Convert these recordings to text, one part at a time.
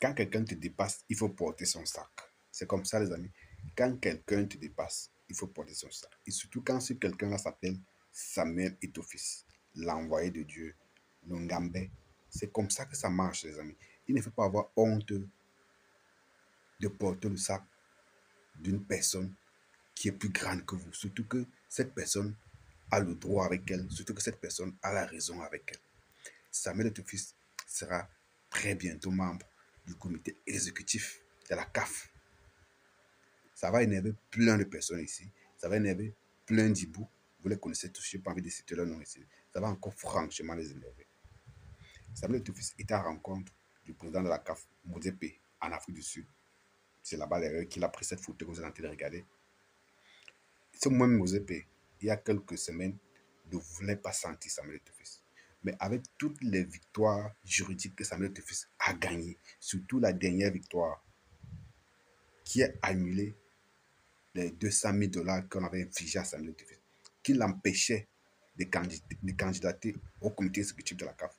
Quand quelqu'un te dépasse, il faut porter son sac. C'est comme ça, les amis. Quand quelqu'un te dépasse, il faut porter son sac. Et surtout quand ce quelqu'un-là s'appelle Samuel Etofis, l'envoyé de Dieu, le Ngambé. C'est comme ça que ça marche, les amis. Il ne faut pas avoir honte de porter le sac d'une personne qui est plus grande que vous. Surtout que cette personne a le droit avec elle. Surtout que cette personne a la raison avec elle. Samuel Etofis sera très bientôt membre du comité exécutif de la CAF. Ça va énerver plein de personnes ici. Ça va énerver plein d'Ibou. Vous les connaissez tous, je n'ai pas envie de citer leur nom ici. Ça va encore franchement les énerver. Samuel Etofis était à la rencontre du président de la CAF, Mozepe, en Afrique du Sud. C'est là-bas d'ailleurs qu'il a pris cette photo que vous êtes en train de regarder. Ce même Mozepe, il y a quelques semaines, ne voulait pas sentir Samuel Etofis. Mais avec toutes les victoires juridiques que Samuel Etofis a gagnées, surtout la dernière victoire qui a annulé les 200 000 dollars qu'on avait infligés à Samuel Etofis, qui l'empêchait de candidater au comité exécutif de la CAF.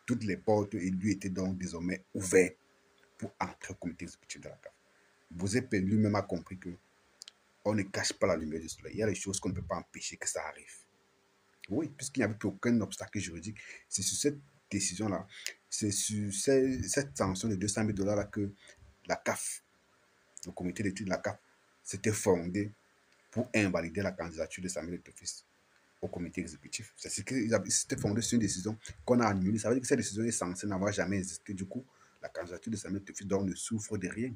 Toutes les portes lui étaient donc désormais ouvertes pour entrer au comité exécutif de la CAF. Bouzépé lui-même a compris que on ne cache pas la lumière du soleil. Il y a des choses qu'on ne peut pas empêcher que ça arrive. Oui, puisqu'il n'y avait plus aucun obstacle juridique. C'est sur cette décision-là, c'est sur cette sanction de 200 000 dollars-là que la CAF, le comité d'études de la CAF, s'était fondé pour invalider la candidature de Samuel Etofis au comité exécutif. C'est ce qu'ils s'étaient fondé sur une décision qu'on a annulée. Ça veut dire que cette décision est censée n'avoir jamais existé. Du coup, la candidature de Samuel Etofis donc ne souffre de rien.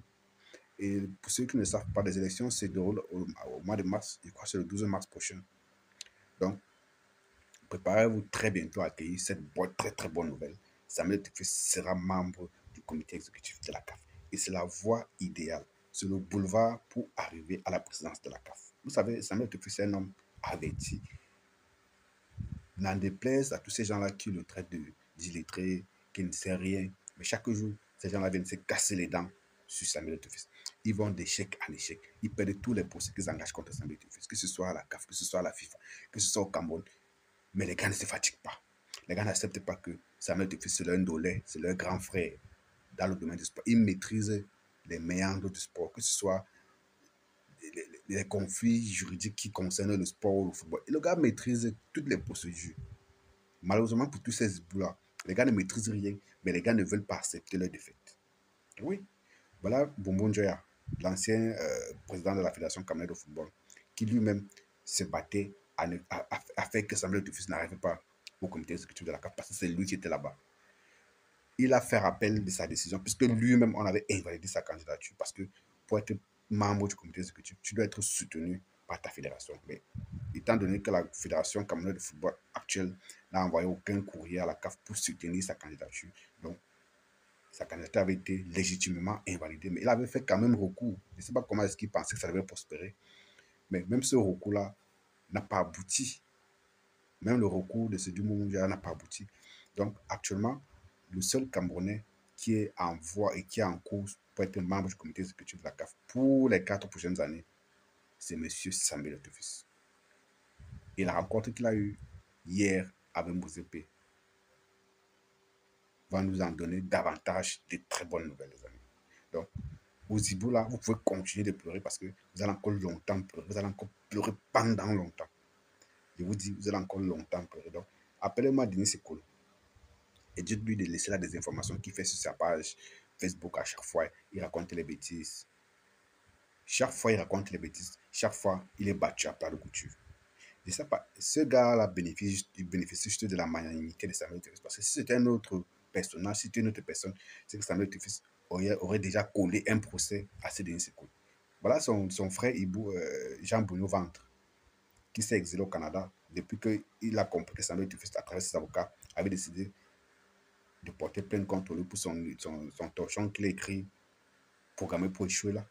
Et pour ceux qui ne savent pas, les élections se déroulent au mois de mars. Je crois que c'est le 12 mars prochain. Donc, préparez-vous très bientôt à accueillir cette très très bonne nouvelle. Samuel Etofis sera membre du comité exécutif de la CAF. Et c'est la voie idéale. C'est le boulevard pour arriver à la présidence de la CAF. Vous savez, Samuel Etofis est un homme averti. N'en déplaise à tous ces gens-là qui le traitent d'illettré, qui ne sait rien. Mais chaque jour, ces gens-là viennent se casser les dents sur Samuel Etofis. Ils vont d'échec en échec. Ils perdent tous les procès qu'ils engagent contre Samuel Etofis, que ce soit à la CAF, que ce soit à la FIFA, que ce soit au Cameroun. Mais les gars ne se fatiguent pas. Les gars n'acceptent pas que Samuel Etofis, c'est leur ndolé, c'est leur grand frère dans le domaine du sport. Ils maîtrisent les méandres du sport, que ce soit les conflits juridiques qui concernent le sport ou le football. Et le gars maîtrise toutes les procédures. Malheureusement pour tous ces bouts-là, les gars ne maîtrisent rien, mais les gars ne veulent pas accepter leur défaite. Oui, voilà Bombon Joya, l'ancien président de la Fédération camerounaise de football, qui lui-même se battait à faire que Samuel Etofis n'arrive pas au comité exécutif de la CAF parce que c'est lui qui était là-bas. Il a fait rappel de sa décision puisque lui-même, on avait invalidé sa candidature parce que pour être membre du comité exécutif, tu dois être soutenu par ta fédération. Mais étant donné que la Fédération camerounaise de football actuelle n'a envoyé aucun courrier à la CAF pour soutenir sa candidature, donc sa candidature avait été légitimement invalidée. Mais il avait fait quand même recours. Je ne sais pas comment est-ce qu'il pensait que ça devait prospérer. Mais même ce recours-là n'a pas abouti. Même le recours de ce Mondial n'a pas abouti. Donc actuellement, le seul Camerounais qui est en voie et qui est en course pour être membre du comité exécutif de la CAF pour les 4 prochaines années, c'est M. Samuel Etofis. Et la rencontre qu'il a eue hier avec Mouzépé va nous en donner davantage de très bonnes nouvelles, les amis. Donc, aux Ibou, là, vous pouvez continuer de pleurer parce que vous allez encore longtemps pleurer. Vous allez encore pleurer pendant longtemps. Je vous dis, vous allez encore longtemps pleurer. Donc, appelez-moi Denis Sekolo et dites-lui de laisser là des informations qu'il fait sur sa page Facebook à chaque fois. Il raconte les bêtises. Chaque fois, il raconte les bêtises. Chaque fois, il est battu à plat de couture. Je ne sais pas, ce gars-là bénéficie juste de la magnanimité de Samuel Etofis. Parce que si c'était un autre personnage, si c'était une autre personne, c'est que Samuel Etofis aurait déjà collé un procès à Denis Sekolo. Voilà son frère Ibou, Jean-Bruno Ventre, qui s'est exilé au Canada depuis qu'il a compris que Samuel Etofis, à travers ses avocats, avait décidé de porter plainte contre lui pour son torchon qu'il a écrit, programmé pour échouer là.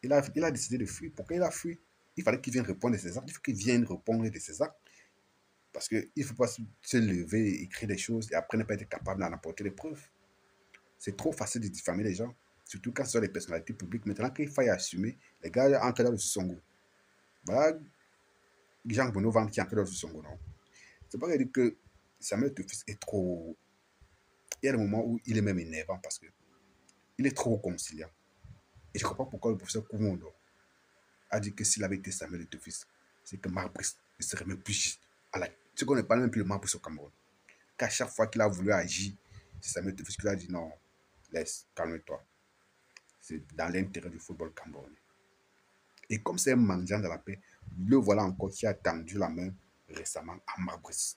Il a décidé de fuir. Pourquoi il a fui? Il fallait qu'il vienne répondre de ses actes. Il faut qu'il vienne répondre de ses actes. Parce qu'il ne faut pas se lever et écrire des choses et après ne pas être capable d'en apporter des preuves. C'est trop facile de diffamer les gens, surtout quand ce sont des personnalités publiques. Maintenant qu'il faille assumer, les gars entrent dans le Songo. Voilà Jean Bonneau qui entre dans le Songo. Non. C'est pas dire que Samuel Etofis est trop Il y a des moments où il est même énervant parce que il est trop conciliant. Et je ne comprends pas pourquoi le professeur Koumondo a dit que s'il avait été Samuel Eto'o, c'est que Marc Brice ne serait même plus à la... Ce qu'on ne parle même plus de Marc Brice au Cameroun. Qu'à chaque fois qu'il a voulu agir, c'est Samuel Eto'o qui a dit non, laisse, calme-toi. C'est dans l'intérêt du football camerounais. Et comme c'est un mendiant de la paix, le voilà encore qui a tendu la main récemment à Marc Brice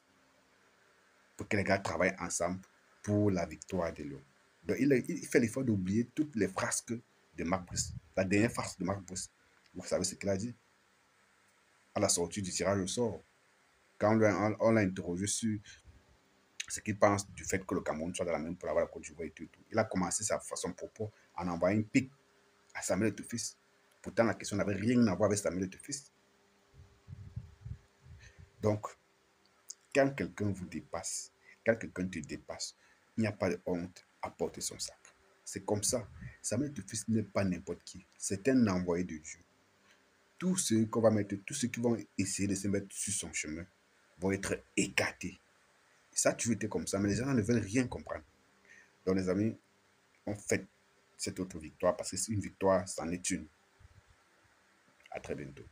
pour que les gars travaillent ensemble pour la victoire de Lyon. Donc il fait l'effort d'oublier toutes les frasques de Marc Brice. La dernière frasque de Marc Brice, vous savez ce qu'il a dit à la sortie du tirage au sort. Quand on l'a interrogé sur ce qu'il pense du fait que le Cameroun soit dans la même pour avoir la Côte d'Ivoire et tout, il a commencé son propos en envoyant une pique à Samuel Eto'o. Pourtant, la question n'avait rien à voir avec Samuel Eto'o. Donc, quand quelqu'un vous dépasse, quand quelqu'un te dépasse, il n'y a pas de honte à porter son sac. C'est comme ça. Samuel Eto'o n'est pas n'importe qui. C'est un envoyé de Dieu. Tous ceux qu'on va mettre, tous ceux qui vont essayer de se mettre sur son chemin vont être écartés. Ça a toujours été comme ça, mais les gens ne veulent rien comprendre. Donc, les amis, on fête cette autre victoire parce que c'est une victoire, c'en est une. À très bientôt.